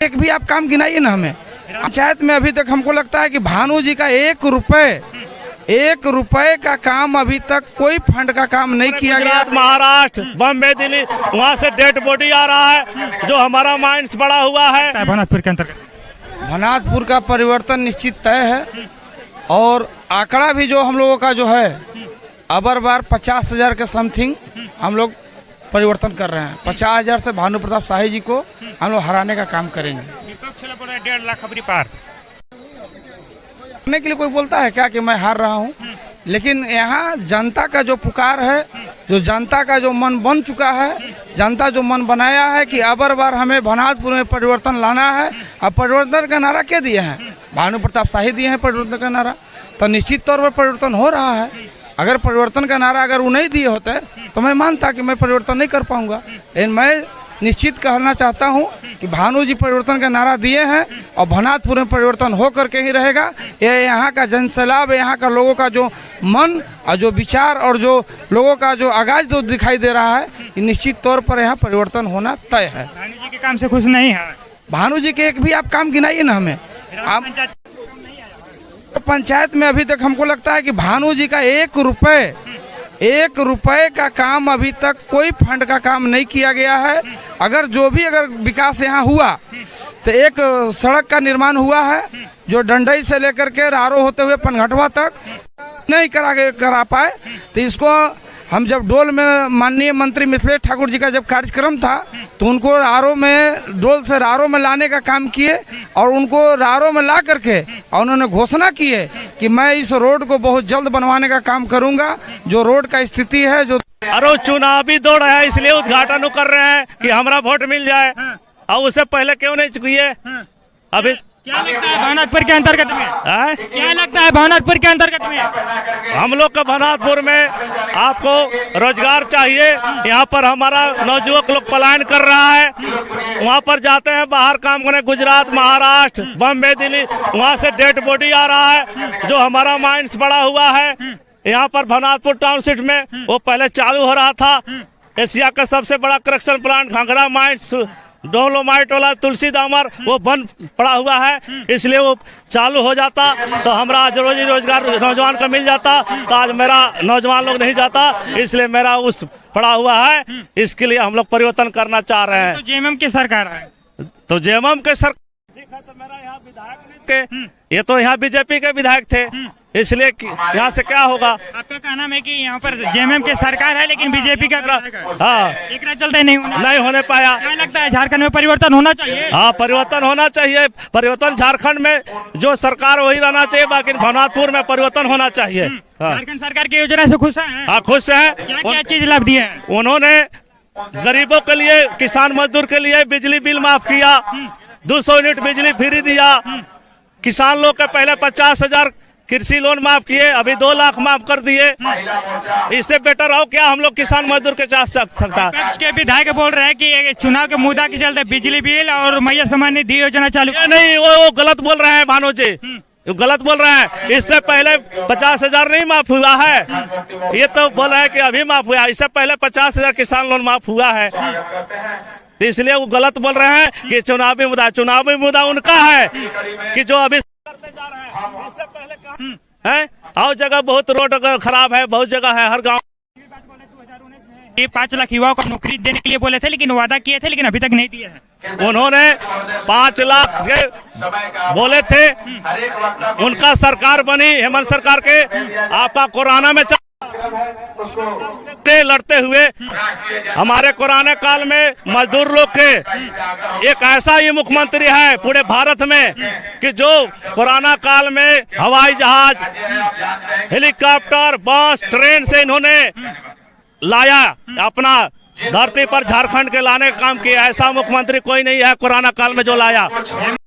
एक भी आप काम गिनाइए ना हमें। पंचायत में अभी तक हमको लगता है कि भानु जी का 1 रुपए का काम अभी तक कोई फंड का काम नहीं किया गया। महाराष्ट्र, बम्बई, दिल्ली, वहाँ से डेड बॉडी आ रहा है जो हमारा माइंस बड़ा हुआ है। भनाजपुर के अंतर्गत भनाजपुर का परिवर्तन निश्चित तय है और आंकड़ा भी जो हम लोगों का जो है अबर बार 50,000 के समथिंग हम लोग परिवर्तन कर रहे हैं। 50,000 से भानु प्रताप शाही जी को हम लोग हराने का काम करेंगे। 1.5 लाख खबरी पार करने के लिए कोई बोलता है क्या कि मैं हार रहा हूँ, लेकिन यहाँ जनता का जो पुकार है, जो जनता का जो मन बन चुका है, जनता जो मन बनाया है कि अबर बार हमें भनाजपुर में परिवर्तन लाना है। अब परिवर्तन का नारा क्या दिए हैं? भानु प्रताप शाही दिए हैं परिवर्तन का नारा, तो निश्चित तौर पर परिवर्तन हो रहा है। अगर परिवर्तन का नारा अगर वो नहीं दिए होते तो मैं मानता कि मैं परिवर्तन नहीं कर पाऊंगा, लेकिन मैं निश्चित कहना चाहता हूं कि भानु जी परिवर्तन का नारा दिए हैं और भनाजपुर में परिवर्तन हो करके ही रहेगा। ये यहाँ का जनसैलाब, यहाँ का लोगों का जो मन और जो विचार और जो लोगों का जो आगाज जो दिखाई दे रहा है, निश्चित तौर पर यहाँ परिवर्तन होना तय है। भानु जी के काम से खुश नहीं है? भानु जी के एक भी आप काम गिनाइए ना हमें। आप पंचायत में अभी तक हमको लगता है कि भानु जी का 1 रुपए का काम अभी तक कोई फंड का काम नहीं किया गया है। अगर विकास यहाँ हुआ तो एक सड़क का निर्माण हुआ है जो डंडई से लेकर के रारो होते हुए पनघटवा तक नहीं करा पाए। तो इसको हम जब डोल में माननीय मंत्री मिथिलेश ठाकुर जी का जब कार्यक्रम था तो उनको डोल से रारो में लाने का काम किए और उनको रारो में ला करके और उन्होंने घोषणा की है कि मैं इस रोड को बहुत जल्द बनवाने का काम करूंगा। जो रोड का स्थिति है जो अरे चुनावी दौड़ है इसलिए उद्घाटन कर रहे हैं कि हमारा वोट मिल जाए, और उससे पहले क्यों नहीं किए? अभी क्या लगता है भनाजपुर के अंतर्गत में? क्या लगता है भनाजपुर के अंतर्गत में? हम लोग का भनाजपुर में आपको रोजगार चाहिए। यहाँ पर हमारा नौजुवक लोग पलायन कर रहा है, वहाँ पर जाते हैं बाहर काम करने, गुजरात, महाराष्ट्र, बम्बई, दिल्ली, वहाँ से डेड बॉडी आ रहा है जो हमारा माइंस बड़ा हुआ है। यहाँ पर भनाजपुर टाउनशिप में वो पहले चालू हो रहा था एशिया का सबसे बड़ा करेक्शन प्लांट घंगरा माइंस डोलोमाइट वाला तुलसी दामर, वो बंद पड़ा हुआ है। इसलिए वो चालू हो जाता तो हमारा आज रोजी रोजगार नौजवान का मिल जाता। तो आज मेरा नौजवान लोग नहीं जाता, इसलिए मेरा उस पड़ा हुआ है। इसके लिए हम लोग परिवर्तन करना चाह रहे हैं। तो जेएमएम की सरकार है, तो जेएमएम के सरकार तो मेरा यहाँ विधायक के, ये तो यहाँ बीजेपी के विधायक थे, इसलिए यहाँ से क्या होगा? आपका कहना है कि यहाँ पर जेएमएम की सरकार है लेकिन बीजेपी का हाँ एक चलते नहीं होने पाया। क्या लगता है झारखंड में परिवर्तन होना चाहिए? हाँ, परिवर्तन होना चाहिए। परिवर्तन झारखंड में जो सरकार वही रहना चाहिए, बाकी भनाजपुर में परिवर्तन होना चाहिए। झारखंड सरकार की योजना से खुश है? हाँ, खुश है। क्या चीज लाभ दिए हैं? उन्होंने गरीबों के लिए, किसान मजदूर के लिए बिजली बिल माफ किया, 200 यूनिट बिजली फ्री दिया, किसान लोग के पहले 50,000 कृषि लोन माफ किए, अभी 2 लाख माफ कर दिए। इससे बेटर हो क्या हम लोग किसान मजदूर के चाह सकता? विपक्ष के विधायक बोल रहे हैं कि चुनाव के मुद्दा के चलते बिजली बिल और मैया सम्मान निधि योजना चालू नहीं, वो गलत बोल रहे हैं भानु जी, गलत बोल रहे हैं। इससे पहले 50,000 नहीं माफ हुआ है, ये तो बोल रहे हैं कि अभी माफ हुआ। इससे पहले 50,000 किसान लोन माफ हुआ है, तो इसलिए वो गलत बोल रहे हैं कि चुनावी मुद्दा उनका है कि जो अभी करते जा रहे हैं। इससे पहले है और जगह बहुत रोड खराब है, बहुत जगह है, हर गांव। 5 लाख युवाओं को नौकरी देने के लिए बोले थे, लेकिन वादा किए थे, लेकिन अभी तक नहीं दिए हैं। उन्होंने 5 लाख के बोले थे, उनका सरकार बनी हेमंत सरकार के, आपका कोरोना में लड़ते हुए हमारे कोरोना काल में मजदूर लोग के एक ऐसा ही मुख्यमंत्री है पूरे भारत में कि जो कोरोना काल में हवाई जहाज, हेलीकॉप्टर, बस, ट्रेन से इन्होंने लाया, अपना धरती पर झारखंड के लाने का काम किया। ऐसा मुख्यमंत्री कोई नहीं है कोरोना काल में जो लाया।